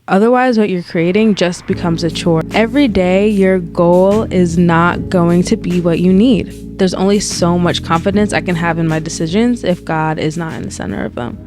Otherwise, what you're creating just becomes a chore. Every day, your goal is not going to be what you need. There's only so much confidence I can have in my decisions if God is not in the center of them.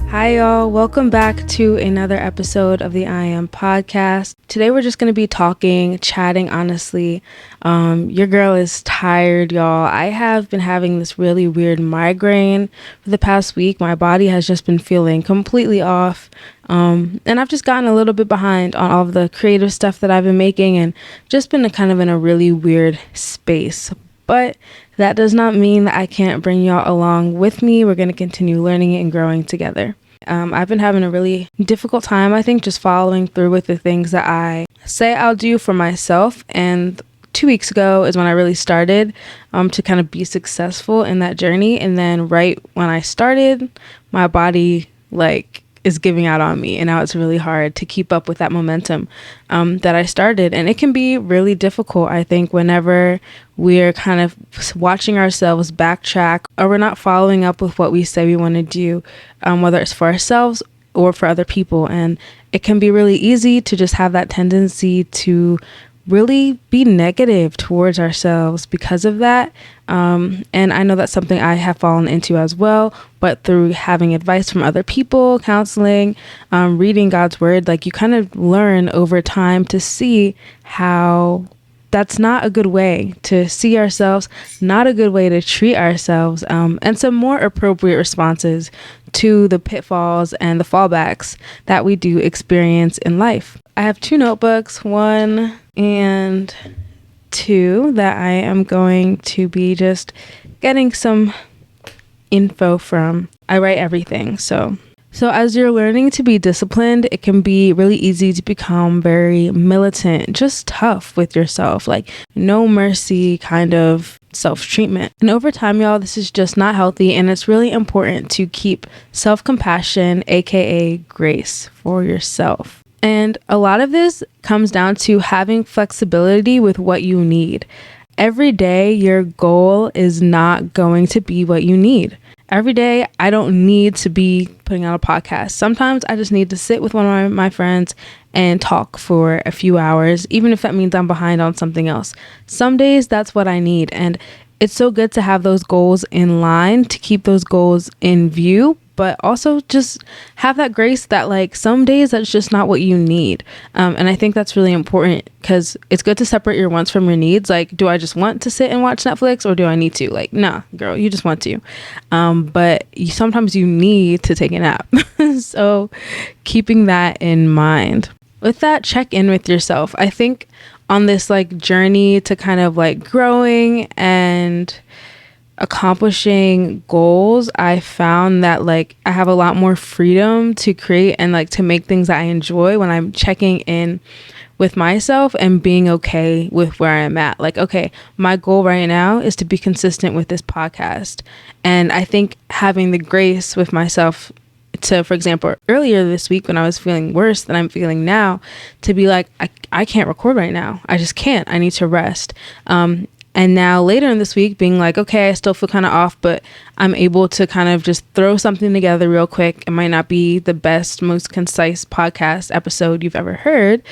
Hi y'all, welcome back to another episode of the I Am podcast. Today we're just going to be chatting honestly. Your girl is tired, y'all. I have been having this really weird migraine for the past week. My body has just been feeling completely off. And I've just gotten a little bit behind on all of the creative stuff that I've been making and just been in a really weird space. But that does not mean that I can't bring y'all along with me. We're going to continue learning and growing together. I've been having a really difficult time, I think, just following through with the things that I say I'll do for myself. And 2 weeks ago is when I really started to kind of be successful in that journey. And then right when I started, my body is giving out on me, and now it's really hard to keep up with that momentum that I started. And it can be really difficult, I think, whenever we're kind of watching ourselves backtrack or we're not following up with what we say we want to do, whether it's for ourselves or for other people. And it can be really easy to just have that tendency to really be negative towards ourselves because of that. And I know that's something I have fallen into as well, but through having advice from other people, counseling, reading God's word, you kind of learn over time to see how that's not a good way to see ourselves, not a good way to treat ourselves, and some more appropriate responses to the pitfalls and the fallbacks that we do experience in life. I have 2 notebooks, 1 and 2, that I am going to be just getting some info from. I write everything. So as you're learning to be disciplined, it can be really easy to become very militant, just tough with yourself, no mercy kind of self-treatment. And over time, y'all, this is just not healthy, and it's really important to keep self-compassion, aka grace, for yourself. And a lot of this comes down to having flexibility with what you need. Every day, your goal is not going to be what you need. Every day, I don't need to be putting out a podcast. Sometimes I just need to sit with one of my friends and talk for a few hours, even if that means I'm behind on something else. Some days, that's what I need. And it's so good to have those goals in line, to keep those goals in view, but also just have that grace that some days that's just not what you need. And I think that's really important because it's good to separate your wants from your needs. Do I just want to sit and watch Netflix, or do I need to? Nah, girl, you just want to. But sometimes you need to take a nap. So keeping that in mind. With that, check in with yourself. I think on this journey to kind of growing and accomplishing goals, I found that I have a lot more freedom to create and to make things that I enjoy when I'm checking in with myself and being okay with where I'm at. Okay, my goal right now is to be consistent with this podcast. And I think having the grace with myself to, for example, earlier this week when I was feeling worse than I'm feeling now, to be I can't record right now. I just can't. I need to rest. And now later in this week being okay, I still feel kind of off, but I'm able to kind of just throw something together real quick. It might not be the best, most concise podcast episode you've ever heard,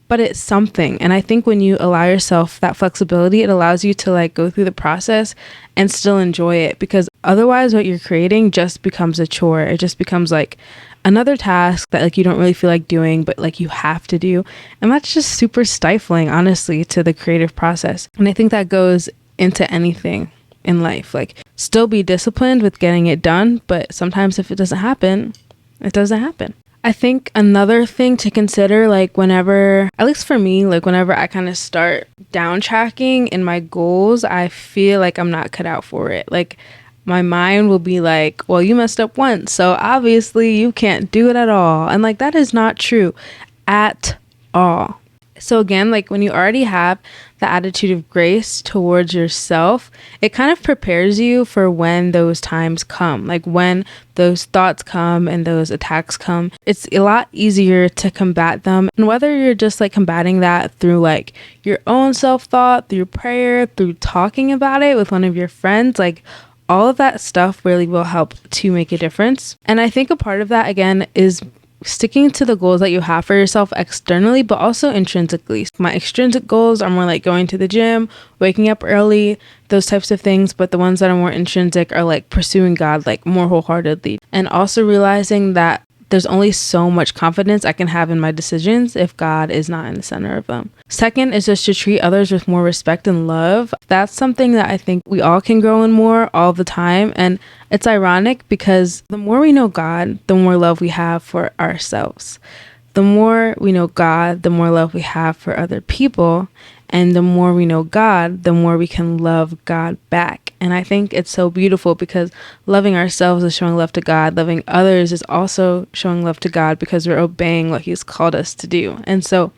but it's something. And I think when you allow yourself that flexibility, it allows you to go through the process and still enjoy it, because otherwise what you're creating just becomes a chore. It just becomes another task that you don't really feel like doing, but you have to do. And that's just super stifling, honestly, to the creative process. And I think that goes into anything in life. Still be disciplined with getting it done, but sometimes if it doesn't happen, it doesn't happen. I think another thing to consider, whenever, at least for me, whenever I kind of start downtracking in my goals, I feel like I'm not cut out for it. My mind will be well, you messed up once, so obviously you can't do it at all. And that is not true at all. So again, when you already have the attitude of grace towards yourself, it kind of prepares you for when those times come, when those thoughts come and those attacks come. It's a lot easier to combat them. And whether you're just combating that through your own self-thought, through prayer, through talking about it with one of your friends, all of that stuff really will help to make a difference. And I think a part of that, again, is sticking to the goals that you have for yourself externally, but also intrinsically. My extrinsic goals are more like going to the gym, waking up early, those types of things. But the ones that are more intrinsic are like pursuing God, like more wholeheartedly. And also realizing that there's only so much confidence I can have in my decisions if God is not in the center of them. Second is just to treat others with more respect and love. That's something that I think we all can grow in more all the time. And it's ironic because the more we know God, the more love we have for ourselves. The more we know God, the more love we have for other people. And the more we know God, the more we can love God back. And I think it's so beautiful because loving ourselves is showing love to God. Loving others is also showing love to God because we're obeying what He's called us to do. And so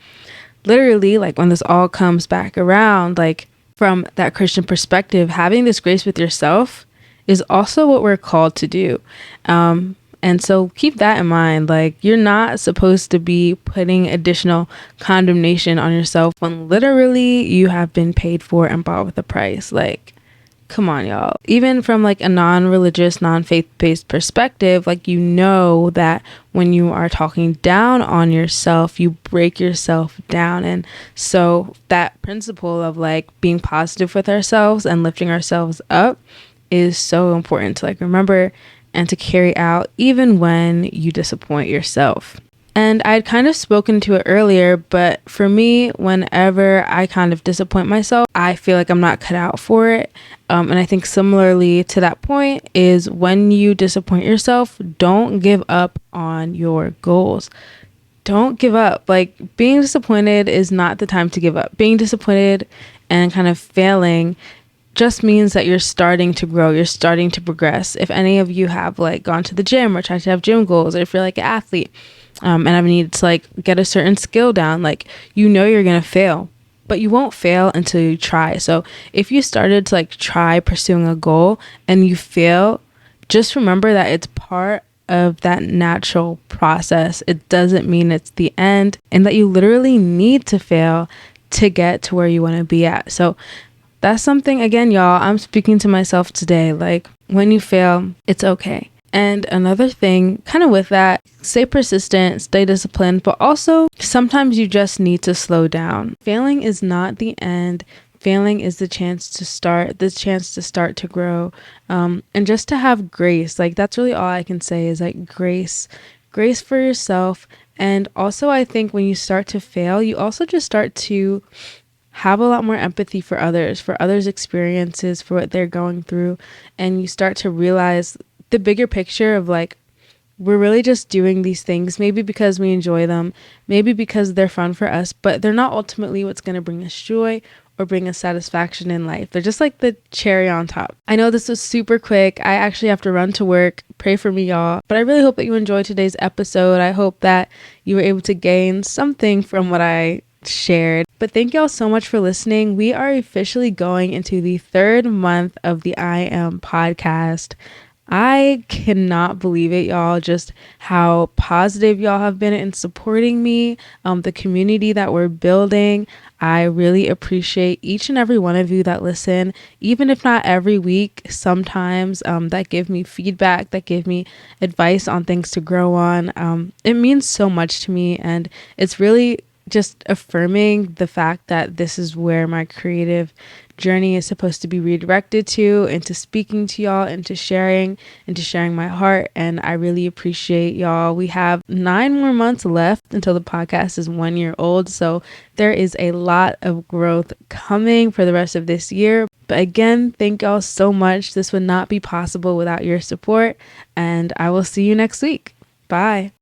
literally, like when this all comes back around, like from that Christian perspective, having this grace with yourself is also what we're called to do. And so keep that in mind. Like, you're not supposed to be putting additional condemnation on yourself when literally you have been paid for and bought with a price. Like, come on, y'all. Even from like a non-religious, non-faith-based perspective, like, you know that when you are talking down on yourself, you break yourself down. And so that principle of like being positive with ourselves and lifting ourselves up is so important to like remember and to carry out even when you disappoint yourself. And I'd kind of spoken to it earlier, but for me, whenever I kind of disappoint myself, I feel like I'm not cut out for it. And I think similarly to that point is when you disappoint yourself, don't give up on your goals. Don't give up. Like, being disappointed is not the time to give up. Being disappointed and kind of failing just means that you're starting to grow, you're starting to progress. If any of you have like gone to the gym or tried to have gym goals, or if you're like an athlete and have needed to like get a certain skill down, like, you know you're gonna fail, but you won't fail until you try. So if you started to like try pursuing a goal and you fail, just remember that it's part of that natural process. It doesn't mean it's the end, and that you literally need to fail to get to where you want to be at. So that's something, again, y'all, I'm speaking to myself today. Like, when you fail, it's okay. And another thing, kind of with that, stay persistent, stay disciplined, but also sometimes you just need to slow down. Failing is not the end. Failing is the chance to start to grow, and just to have grace. Like, that's really all I can say is like grace for yourself. And also, I think when you start to fail, you also just start to have a lot more empathy for others' experiences, for what they're going through. And you start to realize the bigger picture of like, we're really just doing these things, maybe because we enjoy them, maybe because they're fun for us, but they're not ultimately what's going to bring us joy or bring us satisfaction in life. They're just like the cherry on top. I know this was super quick. I actually have to run to work. Pray for me, y'all. But I really hope that you enjoyed today's episode. I hope that you were able to gain something from what I shared. But thank y'all so much for listening. We are officially going into the 3rd month of the I Am podcast. I cannot believe it, y'all, just how positive y'all have been in supporting me, the community that we're building. I really appreciate each and every one of you that listen, even if not every week, sometimes that give me feedback, that give me advice on things to grow on. It means so much to me, and it's really just affirming the fact that this is where my creative journey is supposed to be redirected to, into speaking to y'all, into sharing my heart. And I really appreciate y'all. We have 9 more months left until the podcast is 1 year old. So there is a lot of growth coming for the rest of this year. But again, thank y'all so much. This would not be possible without your support. And I will see you next week. Bye.